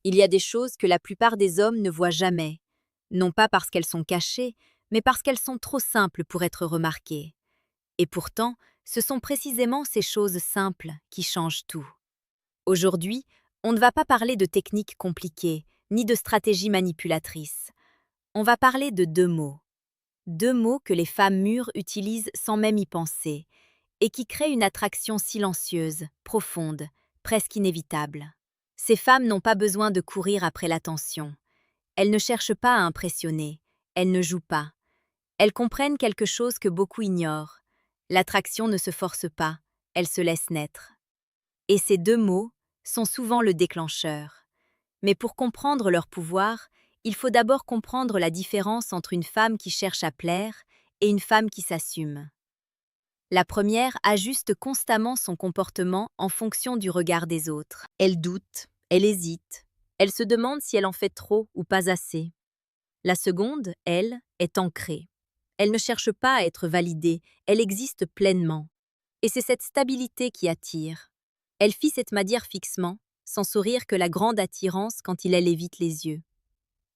Il y a des choses que la plupart des hommes ne voient jamais, non pas parce qu'elles sont cachées, mais parce qu'elles sont trop simples pour être remarquées. Et pourtant, ce sont précisément ces choses simples qui changent tout. Aujourd'hui, on ne va pas parler de techniques compliquées, ni de stratégies manipulatrices. On va parler de deux mots. Deux mots que les femmes mûres utilisent sans même y penser, et qui créent une attraction silencieuse, profonde, presque inévitable. Ces femmes n'ont pas besoin de courir après l'attention. Elles ne cherchent pas à impressionner, elles ne jouent pas. Elles comprennent quelque chose que beaucoup ignorent. L'attraction ne se force pas, elle se laisse naître. Et ces deux mots sont souvent le déclencheur. Mais pour comprendre leur pouvoir, il faut d'abord comprendre la différence entre une femme qui cherche à plaire et une femme qui s'assume. La première ajuste constamment son comportement en fonction du regard des autres. Elle doute, elle hésite, elle se demande si elle en fait trop ou pas assez. La seconde, elle, est ancrée. Elle ne cherche pas à être validée, elle existe pleinement. Et c'est cette stabilité qui attire. Elle fit cette manière fixement, sans sourire que la grande attirance quand il elle évite les yeux.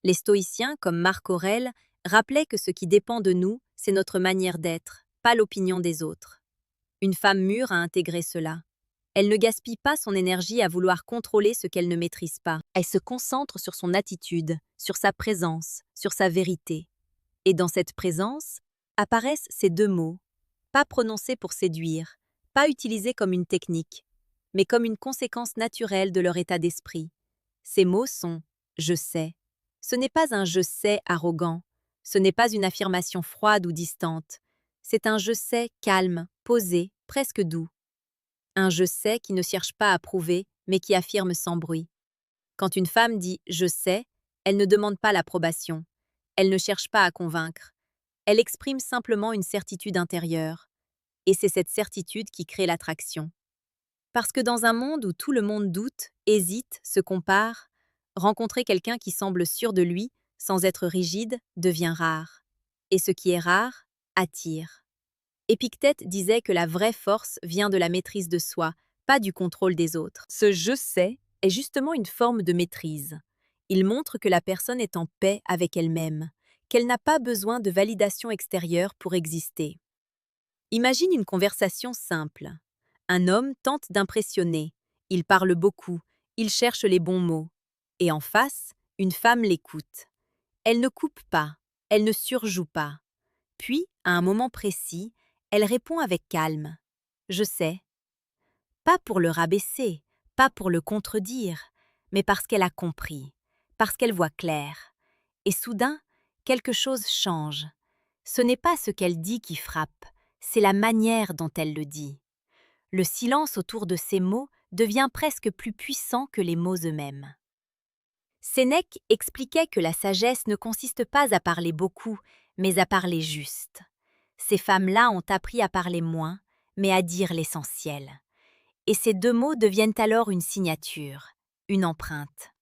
Les stoïciens, comme Marc Aurèle, rappelaient que ce qui dépend de nous, c'est notre manière d'être, pas l'opinion des autres. Une femme mûre a intégré cela. Elle ne gaspille pas son énergie à vouloir contrôler ce qu'elle ne maîtrise pas. Elle se concentre sur son attitude, sur sa présence, sur sa vérité. Et dans cette présence, apparaissent ces deux mots, pas prononcés pour séduire, pas utilisés comme une technique, mais comme une conséquence naturelle de leur état d'esprit. Ces mots sont « je sais ». Ce n'est pas un « je sais » arrogant, ce n'est pas une affirmation froide ou distante, c'est un « je sais » calme, posé, presque doux. Un « je sais » qui ne cherche pas à prouver, mais qui affirme sans bruit. Quand une femme dit « je sais », elle ne demande pas l'approbation, elle ne cherche pas à convaincre, elle exprime simplement une certitude intérieure. Et c'est cette certitude qui crée l'attraction. Parce que dans un monde où tout le monde doute, hésite, se compare, rencontrer quelqu'un qui semble sûr de lui, sans être rigide, devient rare. Et ce qui est rare, attire. Épictète disait que la vraie force vient de la maîtrise de soi, pas du contrôle des autres. Ce « je sais » est justement une forme de maîtrise. Il montre que la personne est en paix avec elle-même, qu'elle n'a pas besoin de validation extérieure pour exister. Imagine une conversation simple. Un homme tente d'impressionner. Il parle beaucoup, il cherche les bons mots. Et en face, une femme l'écoute. Elle ne coupe pas, elle ne surjoue pas. Puis, à un moment précis, elle répond avec calme. « Je sais ». Pas pour le rabaisser, pas pour le contredire, mais parce qu'elle a compris, parce qu'elle voit clair. Et soudain, quelque chose change. Ce n'est pas ce qu'elle dit qui frappe, c'est la manière dont elle le dit. Le silence autour de ces mots devient presque plus puissant que les mots eux-mêmes. Sénèque expliquait que la sagesse ne consiste pas à parler beaucoup, mais à parler juste. Ces femmes-là ont appris à parler moins, mais à dire l'essentiel. Et ces deux mots deviennent alors une signature, une empreinte.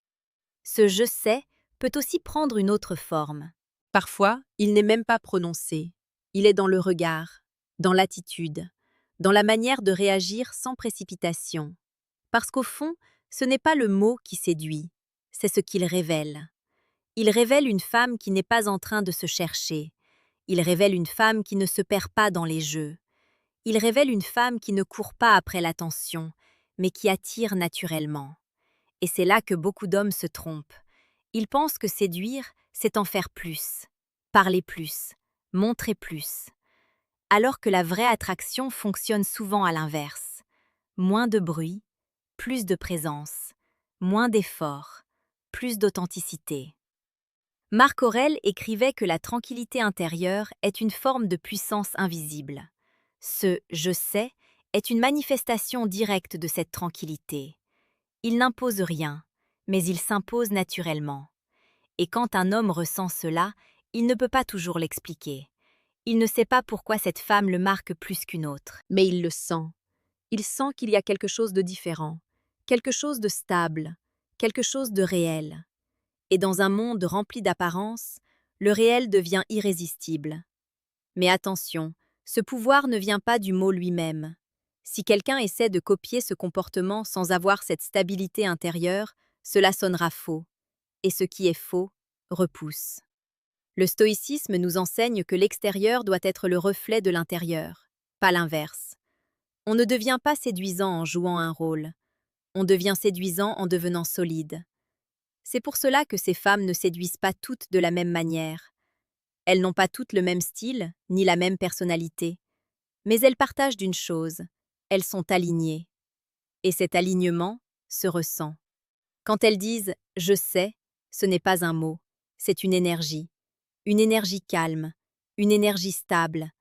Ce « je sais » peut aussi prendre une autre forme. Parfois, il n'est même pas prononcé. Il est dans le regard, dans l'attitude, dans la manière de réagir sans précipitation. Parce qu'au fond, ce n'est pas le mot qui séduit, c'est ce qu'il révèle. Il révèle une femme qui n'est pas en train de se chercher. Il révèle une femme qui ne se perd pas dans les jeux. Il révèle une femme qui ne court pas après l'attention, mais qui attire naturellement. Et c'est là que beaucoup d'hommes se trompent. Ils pensent que séduire, c'est en faire plus, parler plus, montrer plus. Alors que la vraie attraction fonctionne souvent à l'inverse. Moins de bruit, plus de présence, moins d'effort, plus d'authenticité. Marc Aurèle écrivait que la tranquillité intérieure est une forme de puissance invisible. Ce « je sais » est une manifestation directe de cette tranquillité. Il n'impose rien, mais il s'impose naturellement. Et quand un homme ressent cela, il ne peut pas toujours l'expliquer. Il ne sait pas pourquoi cette femme le marque plus qu'une autre, mais il le sent. Il sent qu'il y a quelque chose de différent, quelque chose de stable, quelque chose de réel. Et dans un monde rempli d'apparences, le réel devient irrésistible. Mais attention, ce pouvoir ne vient pas du mot lui-même. Si quelqu'un essaie de copier ce comportement sans avoir cette stabilité intérieure, cela sonnera faux, et ce qui est faux repousse. Le stoïcisme nous enseigne que l'extérieur doit être le reflet de l'intérieur, pas l'inverse. On ne devient pas séduisant en jouant un rôle, on devient séduisant en devenant solide. C'est pour cela que ces femmes ne séduisent pas toutes de la même manière. Elles n'ont pas toutes le même style, ni la même personnalité. Mais elles partagent d'une chose, elles sont alignées. Et cet alignement se ressent. Quand elles disent « je sais », ce n'est pas un mot, c'est une énergie calme, une énergie stable,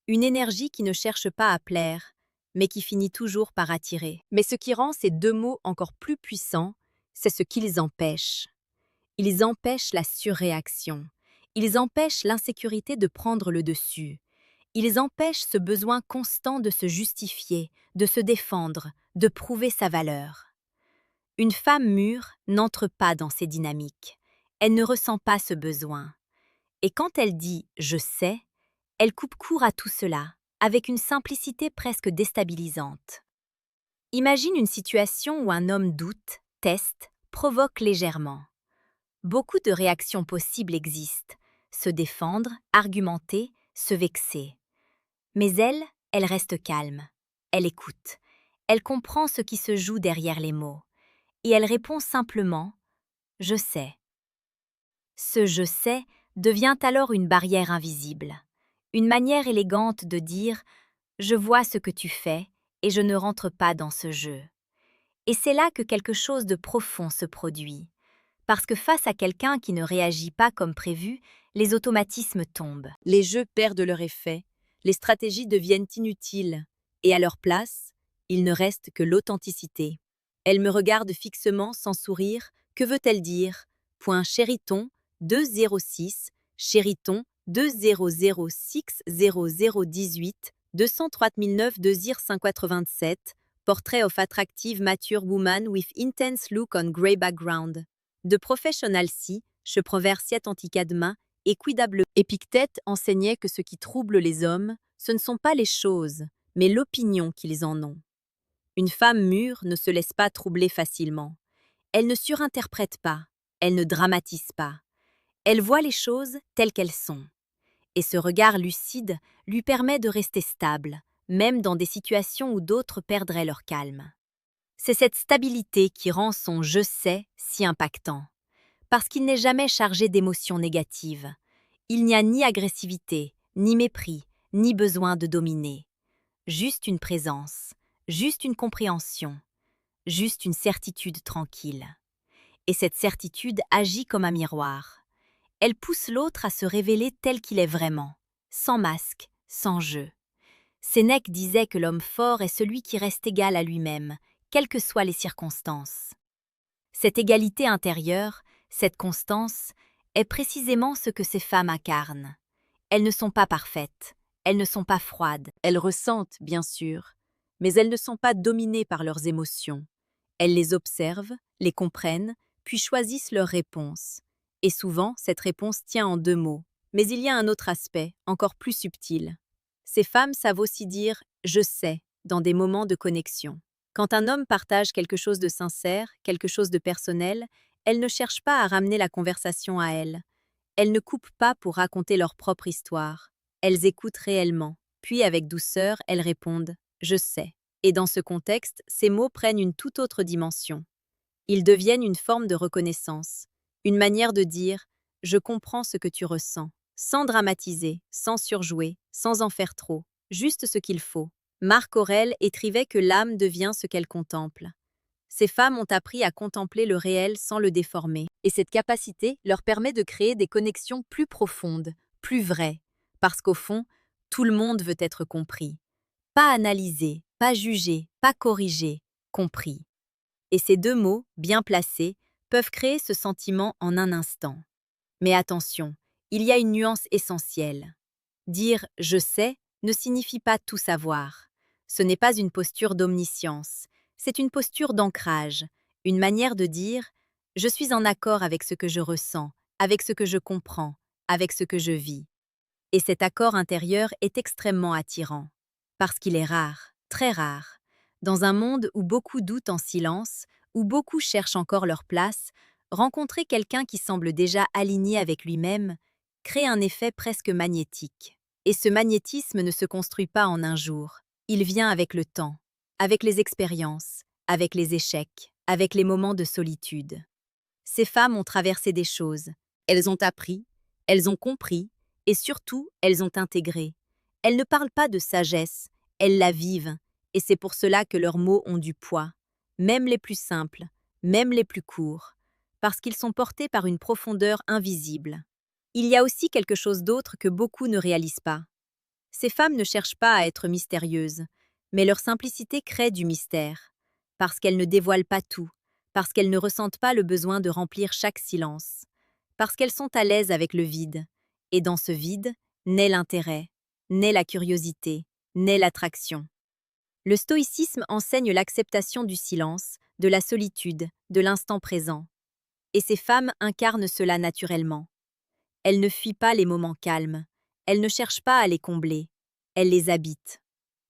une énergie qui ne cherche pas à plaire, mais qui finit toujours par attirer. Mais ce qui rend ces deux mots encore plus puissants, c'est ce qu'ils empêchent. Ils empêchent la surréaction. Ils empêchent l'insécurité de prendre le dessus. Ils empêchent ce besoin constant de se justifier, de se défendre, de prouver sa valeur. Une femme mûre n'entre pas dans ces dynamiques. Elle ne ressent pas ce besoin. Et quand elle dit « je sais », elle coupe court à tout cela, avec une simplicité presque déstabilisante. Imagine une situation où un homme doute, teste, provoque légèrement. Beaucoup de réactions possibles existent, se défendre, argumenter, se vexer. Mais elle reste calme, elle écoute, elle comprend ce qui se joue derrière les mots, et elle répond simplement « je sais ». Ce « je sais » devient alors une barrière invisible, une manière élégante de dire « je vois ce que tu fais et je ne rentre pas dans ce jeu ». Et c'est là que quelque chose de profond se produit. Parce que face à quelqu'un qui ne réagit pas comme prévu, les automatismes tombent. Les jeux perdent leur effet, les stratégies deviennent inutiles, et à leur place, il ne reste que l'authenticité. Elle me regarde fixement sans sourire, que veut-elle dire? Point Chériton 206, Chériton 20060018, 239 Désir 587, Portrait of Attractive Mature Woman with Intense Look on Grey Background. De professionnal si, je proversiat anticadma, équidable. Épictète enseignait que ce qui trouble les hommes, ce ne sont pas les choses, mais l'opinion qu'ils en ont. Une femme mûre ne se laisse pas troubler facilement. Elle ne surinterprète pas, elle ne dramatise pas. Elle voit les choses telles qu'elles sont. Et ce regard lucide lui permet de rester stable, même dans des situations où d'autres perdraient leur calme. C'est cette stabilité qui rend son « je sais » si impactant. Parce qu'il n'est jamais chargé d'émotions négatives. Il n'y a ni agressivité, ni mépris, ni besoin de dominer. Juste une présence, juste une compréhension, juste une certitude tranquille. Et cette certitude agit comme un miroir. Elle pousse l'autre à se révéler tel qu'il est vraiment, sans masque, sans jeu. Sénèque disait que l'homme fort est celui qui reste égal à lui-même, quelles que soient les circonstances. Cette égalité intérieure, cette constance, est précisément ce que ces femmes incarnent. Elles ne sont pas parfaites, elles ne sont pas froides, elles ressentent, bien sûr, mais elles ne sont pas dominées par leurs émotions. Elles les observent, les comprennent, puis choisissent leur réponse. Et souvent, cette réponse tient en deux mots. Mais il y a un autre aspect, encore plus subtil. Ces femmes savent aussi dire « je sais » dans des moments de connexion. Quand un homme partage quelque chose de sincère, quelque chose de personnel, elles ne cherchent pas à ramener la conversation à elles. Elles ne coupent pas pour raconter leur propre histoire. Elles écoutent réellement. Puis, avec douceur, elles répondent « je sais ». Et dans ce contexte, ces mots prennent une toute autre dimension. Ils deviennent une forme de reconnaissance, une manière de dire « je comprends ce que tu ressens », sans dramatiser, sans surjouer, sans en faire trop, juste ce qu'il faut. Marc Aurèle écrivait que l'âme devient ce qu'elle contemple. Ces femmes ont appris à contempler le réel sans le déformer, et cette capacité leur permet de créer des connexions plus profondes, plus vraies, parce qu'au fond, tout le monde veut être compris. Pas analysé, pas jugé, pas corrigé, compris. Et ces deux mots, bien placés, peuvent créer ce sentiment en un instant. Mais attention, il y a une nuance essentielle. Dire « je sais » ne signifie pas tout savoir. Ce n'est pas une posture d'omniscience, c'est une posture d'ancrage, une manière de dire « je suis en accord avec ce que je ressens, avec ce que je comprends, avec ce que je vis ». Et cet accord intérieur est extrêmement attirant, parce qu'il est rare, très rare. Dans un monde où beaucoup doutent en silence, où beaucoup cherchent encore leur place, rencontrer quelqu'un qui semble déjà aligné avec lui-même crée un effet presque magnétique. Et ce magnétisme ne se construit pas en un jour. Il vient avec le temps, avec les expériences, avec les échecs, avec les moments de solitude. Ces femmes ont traversé des choses. Elles ont appris, elles ont compris, et surtout, elles ont intégré. Elles ne parlent pas de sagesse, elles la vivent, et c'est pour cela que leurs mots ont du poids, même les plus simples, même les plus courts, parce qu'ils sont portés par une profondeur invisible. Il y a aussi quelque chose d'autre que beaucoup ne réalisent pas. Ces femmes ne cherchent pas à être mystérieuses, mais leur simplicité crée du mystère, parce qu'elles ne dévoilent pas tout, parce qu'elles ne ressentent pas le besoin de remplir chaque silence, parce qu'elles sont à l'aise avec le vide, et dans ce vide naît l'intérêt, naît la curiosité, naît l'attraction. Le stoïcisme enseigne l'acceptation du silence, de la solitude, de l'instant présent, et ces femmes incarnent cela naturellement. Elles ne fuient pas les moments calmes, elles ne cherchent pas à les combler, elles les habitent.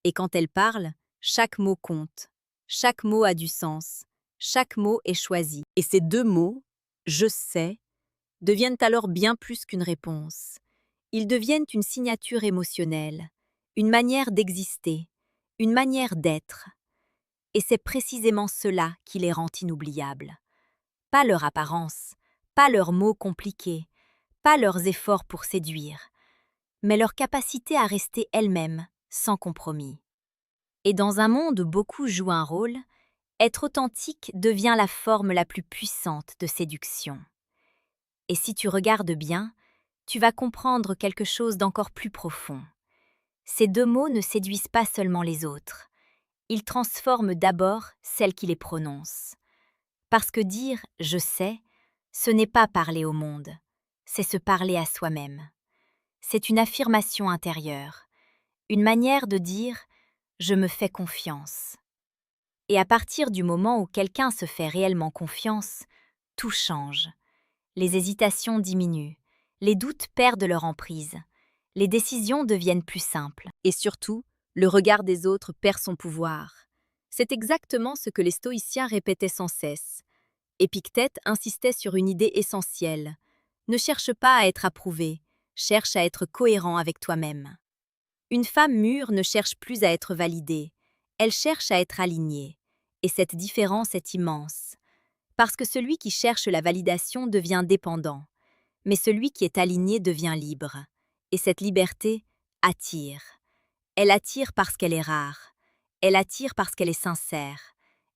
Et quand elles parlent, chaque mot compte, chaque mot a du sens, chaque mot est choisi. Et ces deux mots, je sais, deviennent alors bien plus qu'une réponse. Ils deviennent une signature émotionnelle, une manière d'exister, une manière d'être. Et c'est précisément cela qui les rend inoubliables. Pas leur apparence, pas leurs mots compliqués, pas leurs efforts pour séduire, mais leur capacité à rester elles-mêmes, sans compromis. Et dans un monde où beaucoup jouent un rôle, être authentique devient la forme la plus puissante de séduction. Et si tu regardes bien, tu vas comprendre quelque chose d'encore plus profond. Ces deux mots ne séduisent pas seulement les autres, ils transforment d'abord celle qui les prononce. Parce que dire « je sais », ce n'est pas parler au monde, c'est se parler à soi-même. C'est une affirmation intérieure, une manière de dire « je me fais confiance ». Et à partir du moment où quelqu'un se fait réellement confiance, tout change. Les hésitations diminuent, les doutes perdent leur emprise, les décisions deviennent plus simples. Et surtout, le regard des autres perd son pouvoir. C'est exactement ce que les stoïciens répétaient sans cesse. Épictète insistait sur une idée essentielle. Ne cherche pas à être approuvé, cherche à être cohérent avec toi-même. Une femme mûre ne cherche plus à être validée, elle cherche à être alignée. Et cette différence est immense. Parce que celui qui cherche la validation devient dépendant, mais celui qui est aligné devient libre. Et cette liberté attire. Elle attire parce qu'elle est rare. Elle attire parce qu'elle est sincère.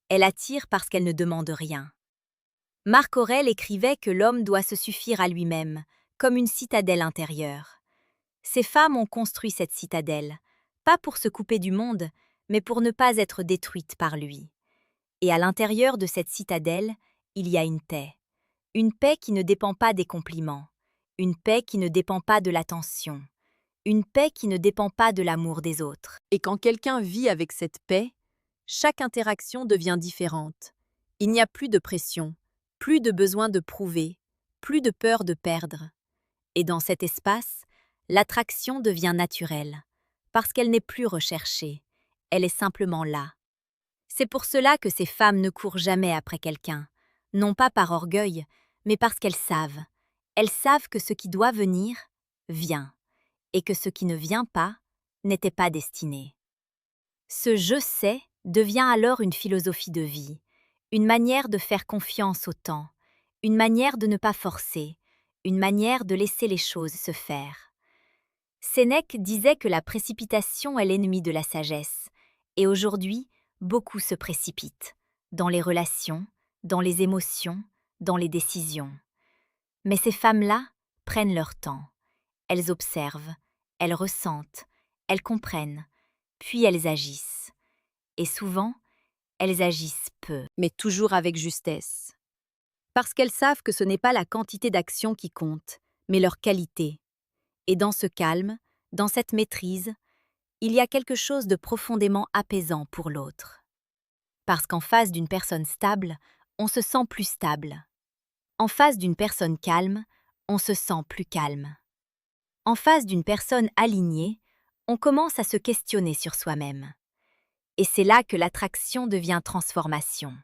Elle attire parce qu'elle ne demande rien. Marc Aurèle écrivait que l'homme doit se suffire à lui-même, comme une citadelle intérieure. Ces femmes ont construit cette citadelle, pas pour se couper du monde, mais pour ne pas être détruites par lui. Et à l'intérieur de cette citadelle, il y a une paix qui ne dépend pas des compliments, une paix qui ne dépend pas de l'attention, une paix qui ne dépend pas de l'amour des autres. Et quand quelqu'un vit avec cette paix, chaque interaction devient différente. Il n'y a plus de pression, plus de besoin de prouver, plus de peur de perdre. Et dans cet espace, l'attraction devient naturelle, parce qu'elle n'est plus recherchée, elle est simplement là. C'est pour cela que ces femmes ne courent jamais après quelqu'un, non pas par orgueil, mais parce qu'elles savent. Elles savent que ce qui doit venir, vient, et que ce qui ne vient pas, n'était pas destiné. Ce « je sais » devient alors une philosophie de vie, une manière de faire confiance au temps, une manière de ne pas forcer, une manière de laisser les choses se faire. Sénèque disait que la précipitation est l'ennemi de la sagesse, et aujourd'hui, beaucoup se précipitent, dans les relations, dans les émotions, dans les décisions. Mais ces femmes-là prennent leur temps. Elles observent, elles ressentent, elles comprennent, puis elles agissent. Et souvent, elles agissent peu, mais toujours avec justesse. Parce qu'elles savent que ce n'est pas la quantité d'action qui compte, mais leur qualité. Et dans ce calme, dans cette maîtrise, il y a quelque chose de profondément apaisant pour l'autre. Parce qu'en face d'une personne stable, on se sent plus stable. En face d'une personne calme, on se sent plus calme. En face d'une personne alignée, on commence à se questionner sur soi-même. Et c'est là que l'attraction devient transformation.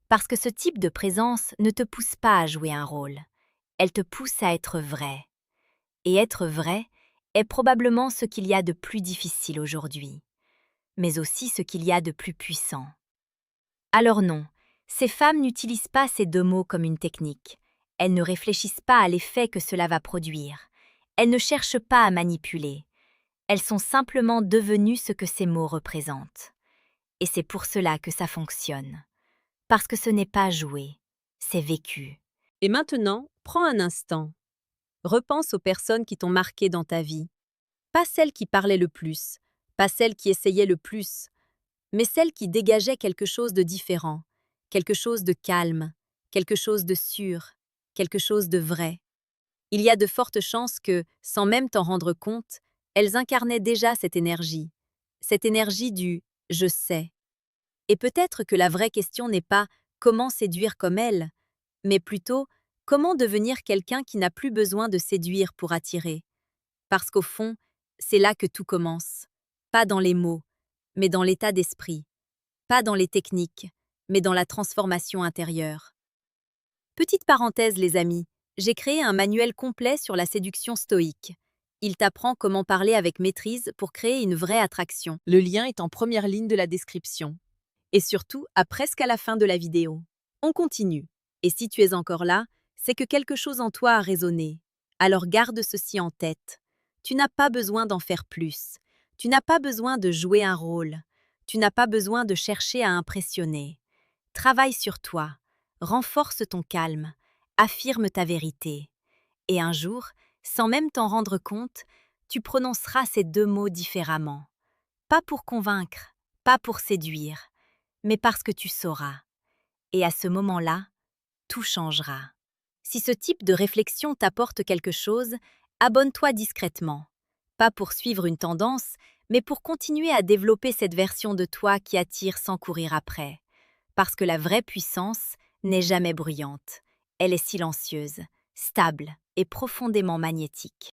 Parce que ce type de présence ne te pousse pas à jouer un rôle. Elle te pousse à être vrai. Et être vrai est probablement ce qu'il y a de plus difficile aujourd'hui, mais aussi ce qu'il y a de plus puissant. Alors non, ces femmes n'utilisent pas ces deux mots comme une technique. Elles ne réfléchissent pas à l'effet que cela va produire. Elles ne cherchent pas à manipuler. Elles sont simplement devenues ce que ces mots représentent. Et c'est pour cela que ça fonctionne. Parce que ce n'est pas joué, c'est vécu. Et maintenant, prends un instant. Repense aux personnes qui t'ont marqué dans ta vie. Pas celles qui parlaient le plus, pas celles qui essayaient le plus, mais celles qui dégageaient quelque chose de différent, quelque chose de calme, quelque chose de sûr, quelque chose de vrai. Il y a de fortes chances que, sans même t'en rendre compte, elles incarnaient déjà cette énergie du «je sais». Et peut-être que la vraie question n'est pas comment séduire comme elles, mais plutôt comment devenir quelqu'un qui n'a plus besoin de séduire pour attirer. Parce qu'au fond, c'est là que tout commence. Pas dans les mots, mais dans l'état d'esprit. Pas dans les techniques, mais dans la transformation intérieure. Petite parenthèse, les amis, j'ai créé un manuel complet sur la séduction stoïque. Il t'apprend comment parler avec maîtrise pour créer une vraie attraction. Le lien est en première ligne de la description. Et surtout, à presque à la fin de la vidéo. On continue. Et si tu es encore là, c'est que quelque chose en toi a résonné. Alors garde ceci en tête. Tu n'as pas besoin d'en faire plus. Tu n'as pas besoin de jouer un rôle. Tu n'as pas besoin de chercher à impressionner. Travaille sur toi. Renforce ton calme. Affirme ta vérité. Et un jour, sans même t'en rendre compte, tu prononceras ces deux mots différemment. Pas pour convaincre, pas pour séduire, mais parce que tu sauras. Et à ce moment-là, tout changera. Si ce type de réflexion t'apporte quelque chose, abonne-toi discrètement. Pas pour suivre une tendance, mais pour continuer à développer cette version de toi qui attire sans courir après. Parce que la vraie puissance n'est jamais bruyante. Elle est silencieuse, stable et profondément magnétique.